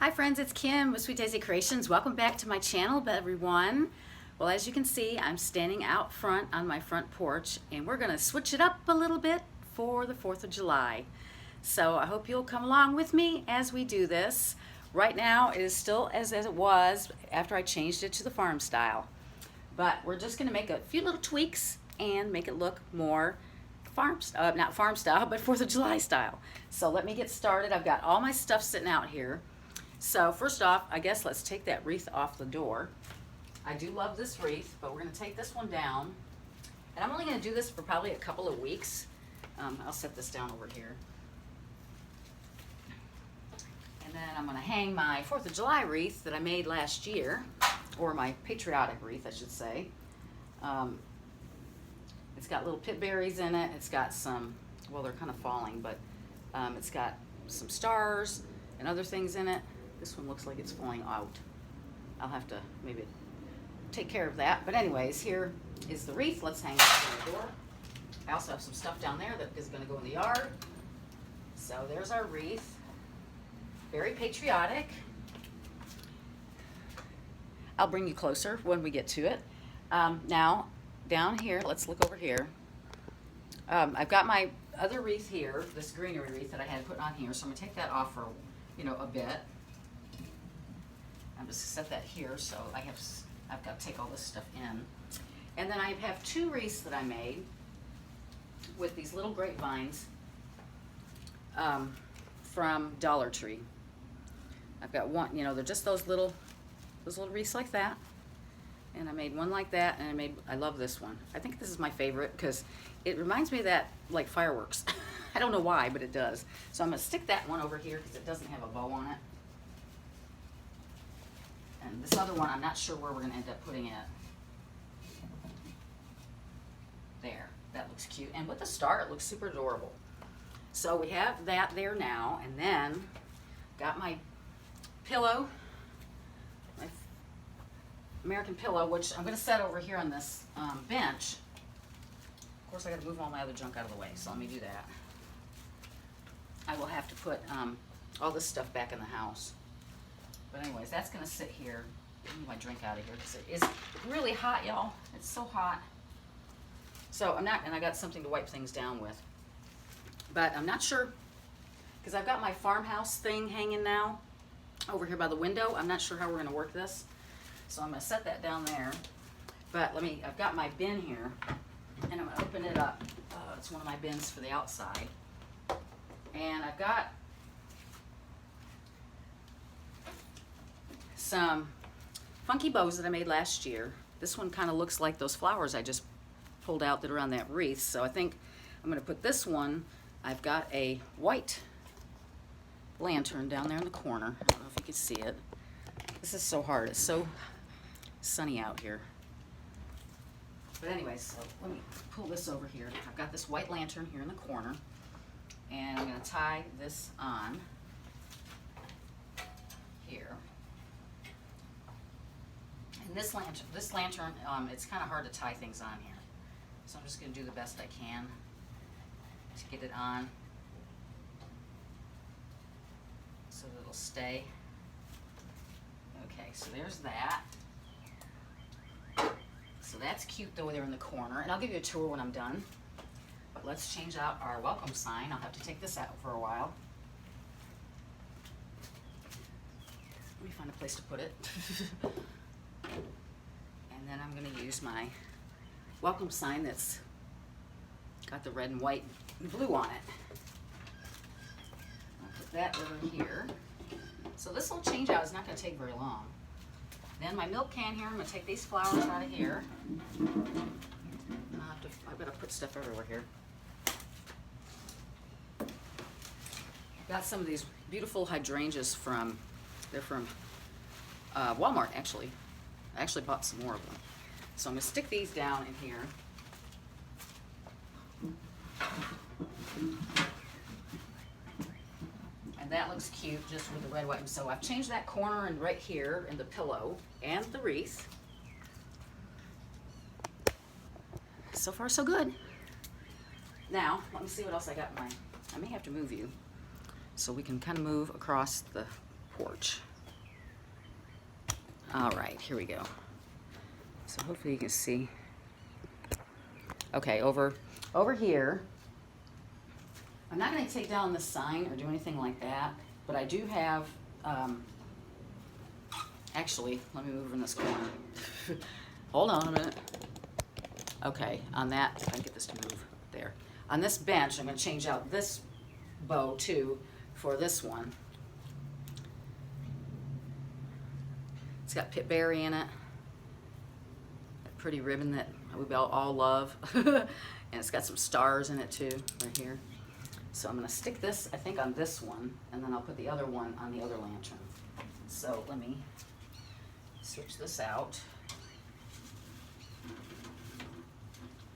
Hi friends, it's Kim with Sweet Daisy Creations. Welcome back to my channel, everyone. Well, as you can see, I'm standing out front on my front porch, and we're going to switch it up a little bit for the 4th of July. So I hope you'll come along with me as we do this. Right now, it is still as it was after I changed it to the farm style. But we're just going to make a few little tweaks and make it look more not farm style, but 4th of July style. So let me get started. I've got all my stuff sitting out here. So first off, I guess let's take that wreath off the door. I do love this wreath, but we're going to take this one down. And I'm only going to do this for probably a couple of weeks. I'll set this down over here. And then I'm going to hang my 4th of July wreath that I made last year, or my patriotic wreath, I should say. It's got little pit berries in it. It's got some, well, they're kind of falling, but it's got some stars and other things in it. This one looks like it's falling out. I'll have to maybe take care of that. But anyways, here is the wreath. Let's hang it on the door. I also have some stuff down there that is going to go in the yard. So there's our wreath. Very patriotic. I'll bring you closer when we get to it. Now, down here, let's look over here. I've got my other wreath here, this greenery wreath that I had put on here. So I'm going to take that off for, a bit. I'm just set that here, so I've got to take all this stuff in. And then I have two wreaths that I made with these little grapevines from Dollar Tree. I've got one, they're just those little wreaths like that. And I made one like that, and I love this one. I think this is my favorite because it reminds me of that, like fireworks. I don't know why, but it does. So I'm going to stick that one over here because it doesn't have a bow on it. And this other one, I'm not sure where we're going to end up putting it. There, that looks cute. And with the star, it looks super adorable. So we have that there now, and then got my pillow, my American pillow, which I'm going to set over here on this bench. Of course, I got to move all my other junk out of the way, so let me do that. I will have to put all this stuff back in the house. But anyways, that's going to sit here. Move my drink out of here because it is really hot, y'all. It's so hot. So and I got something to wipe things down with. But I'm not sure, because I've got my farmhouse thing hanging now over here by the window. I'm not sure how we're going to work this. So I'm going to set that down there. But I've got my bin here, and I'm going to open it up. It's one of my bins for the outside. And I've got some funky bows that I made last year. This one kind of looks like those flowers I just pulled out that are on that wreath. So I think I'm going to put this one. I've got a white lantern down there in the corner. I don't know if you can see it. This is so hard. It's so sunny out here. But anyways, so let me pull this over here. I've got this white lantern here in the corner, and I'm going to tie this on here. And this lantern, it's kind of hard to tie things on here. So I'm just going to do the best I can to get it on so that it'll stay. Okay, so there's that. So that's cute though, they're in the corner. And I'll give you a tour when I'm done. But let's change out our welcome sign. I'll have to take this out for a while. Let me find a place to put it. And then I'm going to use my welcome sign that's got the red and white and blue on it. I'll put that over here. So this will change out. It's not going to take very long. Then my milk can here, I'm going to take these flowers out of here. I've got to put stuff everywhere here. I've got some of these beautiful hydrangeas they're from Walmart actually. I actually bought some more of them. So I'm going to stick these down in here. And that looks cute just with the red, white. And so I've changed that corner and right here in the pillow and the wreath. So far, so good. Now, let me see what else I may have to move you so we can kind of move across the porch. All right, here we go. So hopefully you can see. Okay, over here, I'm not going to take down the sign or do anything like that, but I do have, actually, let me move in this corner. Hold on a minute. Okay, on that, if I can get this to move, there. On this bench, I'm going to change out this bow too for this one. It's got pitberry in it. That pretty ribbon that we all love. And it's got some stars in it too, right here. So I'm going to stick this, I think, on this one, and then I'll put the other one on the other lantern. So let me switch this out.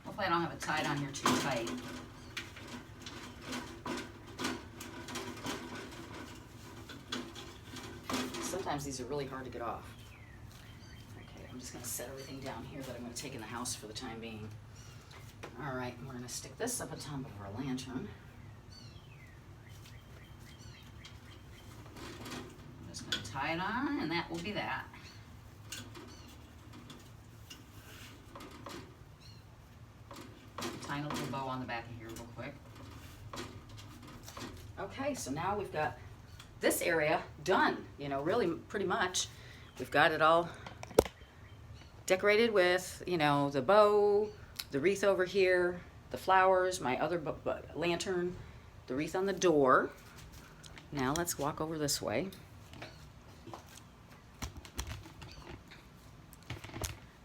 Hopefully I don't have it tied on here too tight. Sometimes these are really hard to get off. Okay, I'm just going to set everything down here that I'm going to take in the house for the time being. All right, we're going to stick this up on top of our lantern. I'm just going to tie it on, and that will be that. Tying a little bow on the back of here real quick. Okay, so now we've got this area done, you know, really pretty much. We've got it all decorated with, you know, the bow, the wreath over here, the flowers, my other lantern, the wreath on the door. Now let's walk over this way.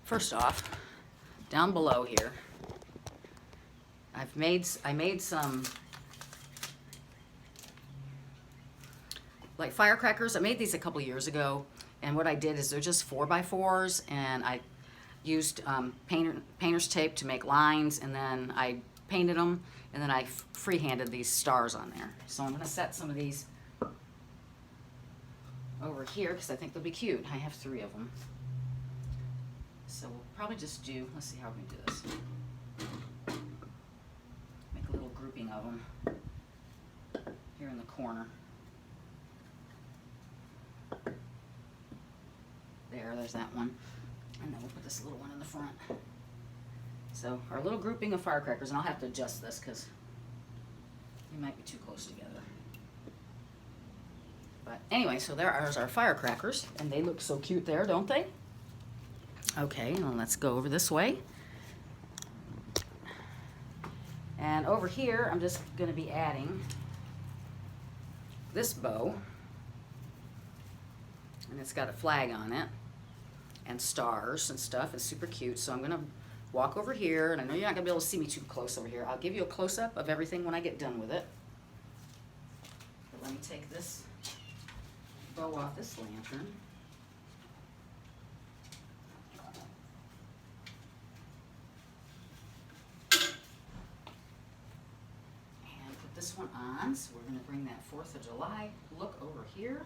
First off, down below here, I made some like firecrackers. I made these a couple years ago, and what I did is they're just 4x4s, and I used painter's tape to make lines, and then I painted them, and then I freehanded these stars on there. So I'm going to set some of these over here because I think they'll be cute. I have 3 of them. So we'll probably just do, let's see how we do this. Make a little grouping of them here in the corner. There's that one. And then we'll put this little one in the front. So our little grouping of firecrackers, and I'll have to adjust this because they might be too close together. But anyway, so there are our firecrackers, and they look so cute there, don't they? Okay, well, let's go over this way. And over here, I'm just going to be adding this bow. And it's got a flag on it and stars and stuff. It's super cute. So I'm going to walk over here, and I know you're not going to be able to see me too close over here. I'll give you a close-up of everything when I get done with it. But let me take this bow off this lantern. And put this one on. So we're going to bring that 4th of July look over here.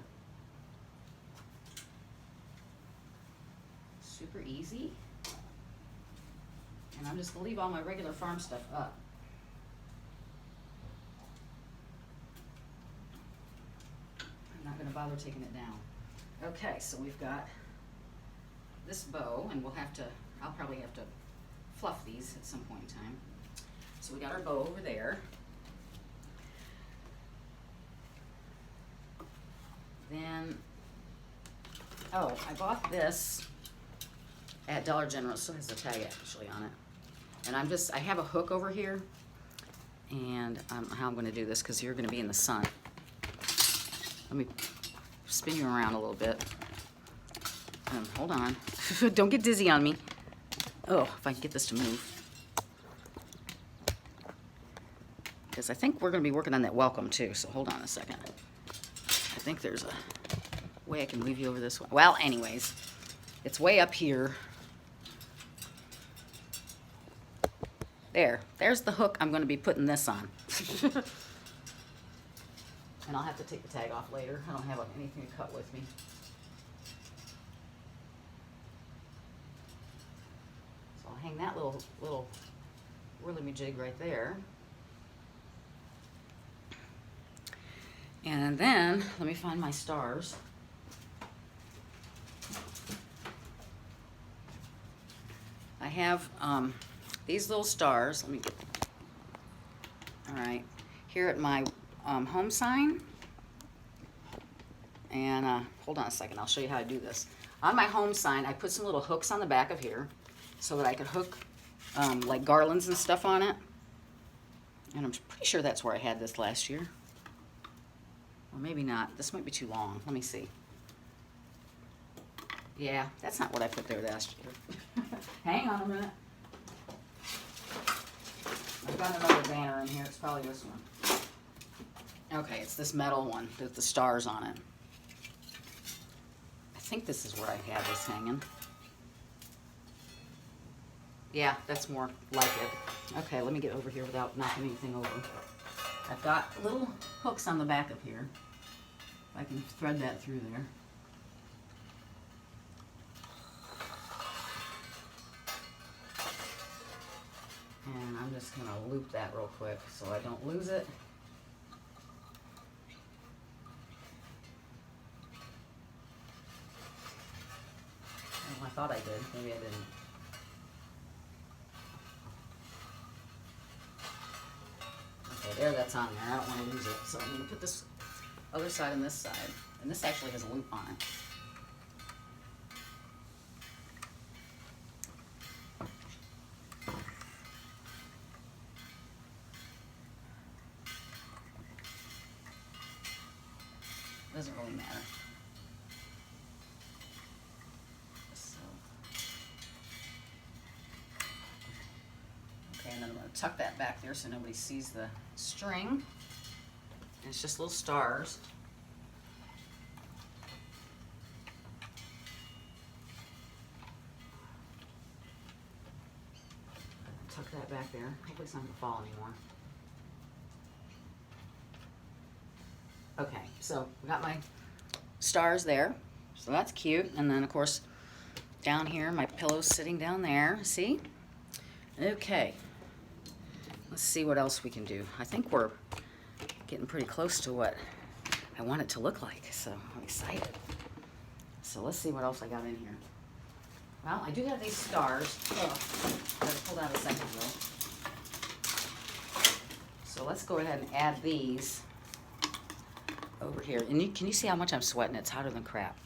Super easy. And I'm just going to leave all my regular farm stuff up. I'm not going to bother taking it down. Okay, so we've got this bow, and I'll probably have to fluff these at some point in time. So we got our bow over there. Then, oh, I bought this at Dollar General. It still has the tag actually on it. And I have a hook over here, and how I'm going to do this because you're going to be in the sun. Let me spin you around a little bit. Hold on. Don't get dizzy on me. Oh, if I can get this to move. Because I think we're going to be working on that welcome too, so hold on a second. I think there's a way I can leave you over this way. Well, anyways, it's way up here. There's the hook I'm going to be putting this on. And I'll have to take the tag off later. I don't have anything to cut with me. So I'll hang that little whirly-me-jig right there. And then, let me find my stars. I have these little stars. Let me get, all right, here at my home sign. And hold on a second, I'll show you how to do this. On my home sign, I put some little hooks on the back of here so that I could hook like garlands and stuff on it. And I'm pretty sure that's where I had this last year. Or maybe not. This might be too long. Let me see. Yeah, that's not what I put there last year. Hang on a minute. I've got another banner in here. It's probably this one. Okay, it's this metal one with the stars on it. I think this is where I had this hanging. Yeah, that's more like it. Okay, let me get over here without knocking anything over. I've got little hooks on the back of here. If I can thread that through there. And I'm just going to loop that real quick so I don't lose it. Oh, I thought I did. Maybe I didn't. Okay, there, that's on there. I don't want to lose it. So I'm going to put this other side on this side. And this actually has a loop on it. Doesn't really matter. So. Okay, and then I'm going to tuck that back there so nobody sees the string. And it's just little stars. Tuck that back there. Hopefully it's not going to fall anymore. Okay, so we got my stars there, so that's cute. And then of course down here my pillow's sitting down there, see? Okay, let's see what else we can do. I think we're getting pretty close to what I want it to look like, so I'm excited. So let's see what else I got in here. Well, I do have these stars. Oh, I gotta pull out a second row. So let's go ahead and add these over here. And can you see how much I'm sweating? It's hotter than crap.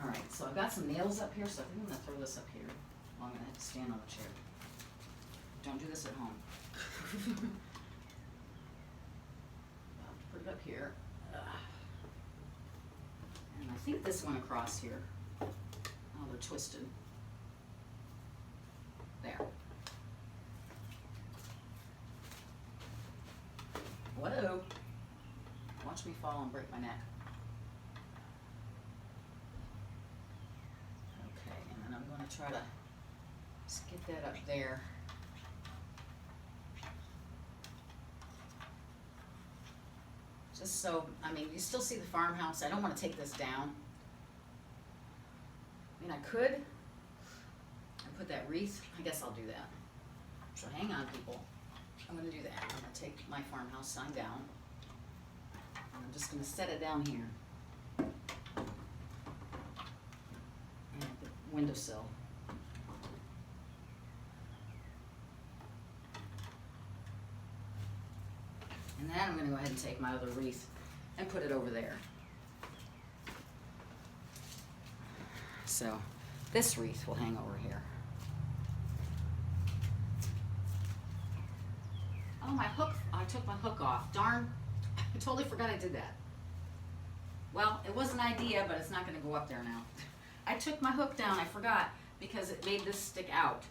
All right, so I've got some nails up here, so I think I'm gonna throw this up here. Well, I'm gonna have to stand on the chair. Don't do this at home. I'll put it up here. And I think this one across here. Oh, they're twisted. There. Whoa. Watch me fall and break my neck. Okay, and then I'm going to try to just get that up there. Just so, I mean, you still see the farmhouse. I don't want to take this down. I mean, I could and put that wreath. I guess I'll do that. So hang on, people. I'm going to do that. I'm going to take my farmhouse sign down. I'm just going to set it down here and at the windowsill. And then I'm going to go ahead and take my other wreath and put it over there. So this wreath will hang over here. Oh, my hook, I took my hook off. Darn. I totally forgot I did that. Well, it was an idea, but it's not going to go up there now. I took my hook down, I forgot, because it made this stick out.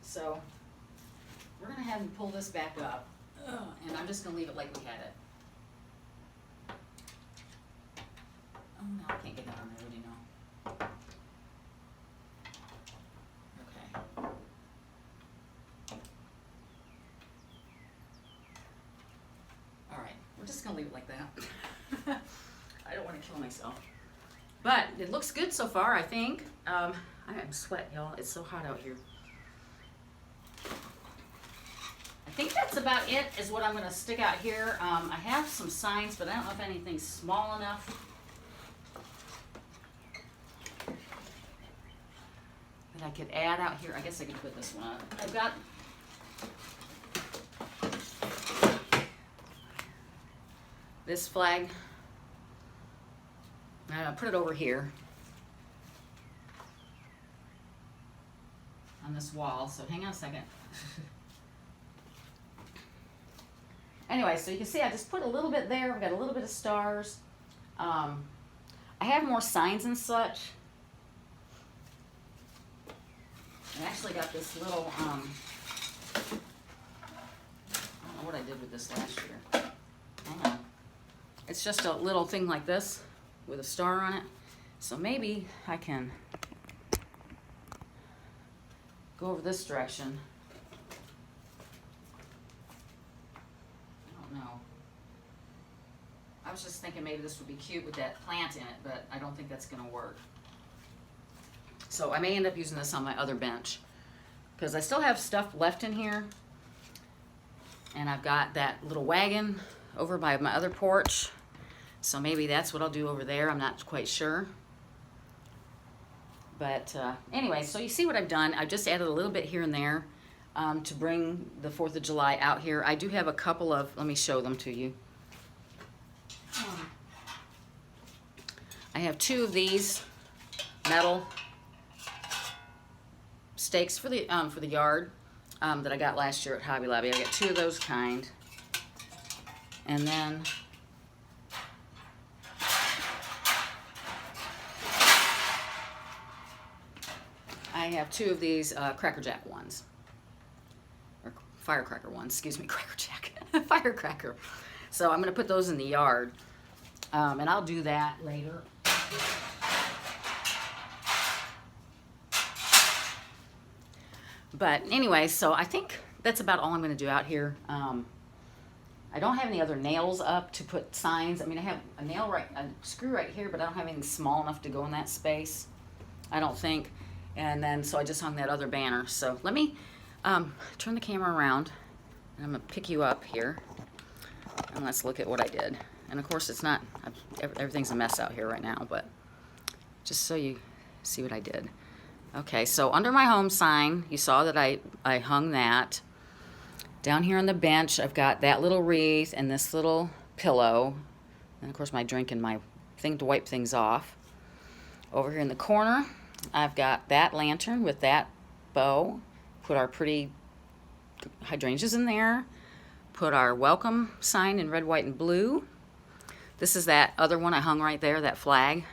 So we're going to have him pull this back up. And I'm just going to leave it like we had it. Oh no, I can't get that on there, what do you know? Okay. Alright, we're just going to leave it like that. I don't want to kill myself. But it looks good so far, I think. I am sweating, y'all. It's so hot out here. I think that's about it, is what I'm going to stick out here. I have some signs, but I don't know if anything's small enough that I could add out here, I guess I could put this one on. I've got this flag. I'm gonna put it over here on this wall. So hang on a second. Anyway, so you can see I just put a little bit there. I've got a little bit of stars. I have more signs and such. I actually got this little, I don't know what I did with this last year. Hang on. It's just a little thing like this with a star on it. So maybe I can go over this direction. I don't know. I was just thinking maybe this would be cute with that plant in it, but I don't think that's gonna work. So I may end up using this on my other bench because I still have stuff left in here. And I've got that little wagon over by my other porch. So maybe that's what I'll do over there. I'm not quite sure. But anyway, so you see what I've done. I've just added a little bit here and there to bring the 4th of July out here. I do have a couple of, let me show them to you. I have 2 of these metal stakes for the yard that I got last year at Hobby Lobby. I got 2 of those kind. And then I have 2 of these Cracker Jack ones. Or firecracker ones, excuse me, Cracker Jack. Firecracker. So I'm going to put those in the yard. And I'll do that later. But anyway, so I think that's about all I'm going to do out here. I don't have any other nails up to put signs. I mean, I have a screw right here, but I don't have anything small enough to go in that space, I don't think. And then, so I just hung that other banner. So let me turn the camera around, and I'm going to pick you up here. And let's look at what I did. And of course, it's not, everything's a mess out here right now, but just so you see what I did. Okay, so under my home sign, you saw that I hung that. Down here on the bench, I've got that little wreath and this little pillow. And of course, my drink and my thing to wipe things off. Over here in the corner, I've got that lantern with that bow. Put our pretty hydrangeas in there. Put our welcome sign in red, white, and blue. This is that other one I hung right there, that flag.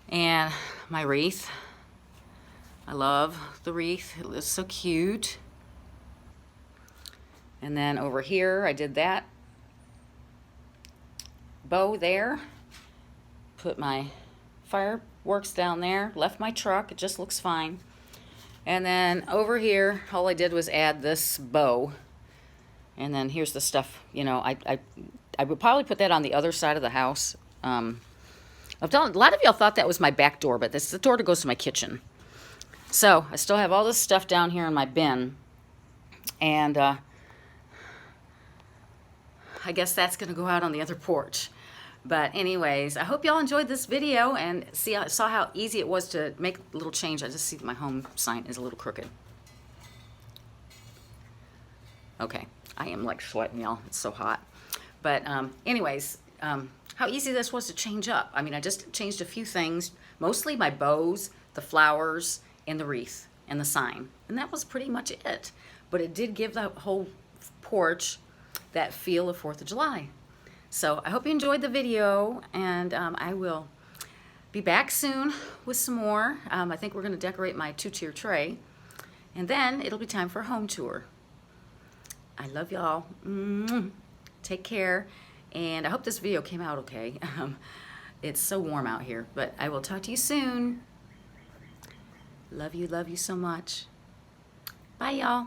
And my wreath. I love the wreath. It looks so cute. And then over here, I did that bow there. Put my fireworks down there. Left my truck. It just looks fine. And then over here, all I did was add this bow. And then here's the stuff, you know, I would probably put that on the other side of the house. A lot of y'all thought that was my back door, but this is the door that goes to my kitchen. So I still have all this stuff down here in my bin. And I guess that's going to go out on the other porch. But anyways, I hope y'all enjoyed this video and saw how easy it was to make a little change. I just see that my home sign is a little crooked. Okay, I am like sweating, y'all. It's so hot. But anyways, how easy this was to change up. I mean, I just changed a few things, mostly my bows, the flowers, and the wreath, and the sign. And that was pretty much it. But it did give the whole porch that feel of 4th of July. So I hope you enjoyed the video, and I will be back soon with some more. I think we're going to decorate my 2-tier tray, and then it'll be time for a home tour. I love y'all. Take care, and I hope this video came out okay. It's so warm out here, but I will talk to you soon. Love you so much. Bye, y'all.